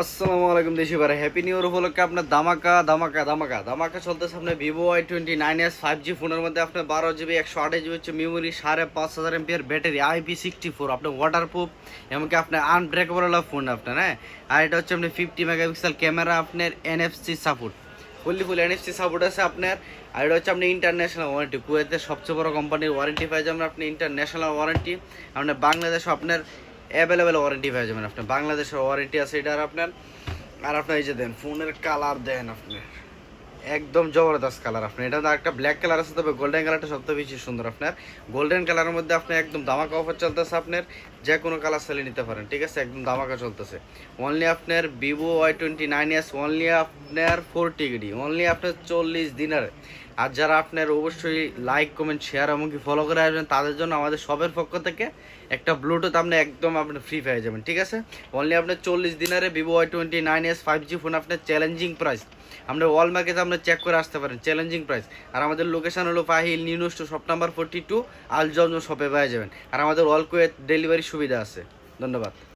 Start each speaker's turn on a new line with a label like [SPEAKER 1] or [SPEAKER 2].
[SPEAKER 1] আসসালামু আলাইকুম দেশি ভাই, হ্যাপি নিউ ইয়ার উপলক্ষে আপনার ধামাকা ধামাকা ধামাকা ধামাকা চলতেছে আপনার Vivo Y29s 5G ফোনের মধ্যে আপনার 12 GB 128 GB হচ্ছে মেমোরি, 5500 mAh ব্যাটারি, IP64, আপনার ওয়াটারপ্রুফ, এমনকি আপনার আনব্রেকেবল ফোন আপনার। হ্যাঁ, আর এটা হচ্ছে আপনার 50 মেগাপিক্সেল ক্যামেরা, আপনার NFC সাপোর্ট, ফুল NFC সাপোর্ট আছে আপনার। আর এটা হচ্ছে আপনি ইন্টারন্যাশনাল ওয়ারেন্টি, কুয়েতের সবচেয়ে বড় কোম্পানির ওয়ারেন্টি পাই যাবেন আপনি, ইন্টারন্যাশনাল ওয়ারেন্টি। আপনার বাংলাদেশও আপনার অ্যাভেলেবেল ওয়ারেন্টি পেয়ে যাবেন, আপনার বাংলাদেশের ওয়ারেন্টি আছে এটার আপনার। আর আপনার এই যে দেন ফোনের কালার দেন আপনি, একদম জবরদস্ত কালার আপনার। এটা একটা ব্ল্যাক কালার আছে, তবে গোল্ডেন কালারটা সবথেকে বেশি সুন্দর আপনার। গোল্ডেন কালারের মধ্যে আপনি একদম ধামাকা অফার চলতেছে আপনার, যে কোনো কালার সেলে নিতে পারেন, ঠিক আছে, একদম ধামাকা চলতেছে। অনলি আপনার Vivo Y29s অনলি আপনার 4 TD, অনলি আপনার 40 দিনের। আর যারা আপনার অবশ্যই লাইক কমেন্ট শেয়ার এমনকি ফলো করে আসবেন, তাদের জন্য আমাদের সবের পক্ষ থেকে একটা ব্লুটুথ আপনি একদম আপনি ফ্রি পেয়ে যাবেন, ঠিক আছে। অনলি আপনার 40 দিনের Vivo Y29s 5G ফোন আপনার চ্যালেঞ্জিং প্রাইস। আমরা ওয়াল মার্কেটে আমরা চেক করে আসতে পারেন, চ্যালেঞ্জিং প্রাইস। আর আমাদের লোকেশন হলো ফাহিল নিউজ টু শপ নাম্বার 42 আল জমজম শপে পেয়ে যাবেন। আর আমাদের অল কুয়েত ডেলিভারি সুবিধা আছে। ধন্যবাদ।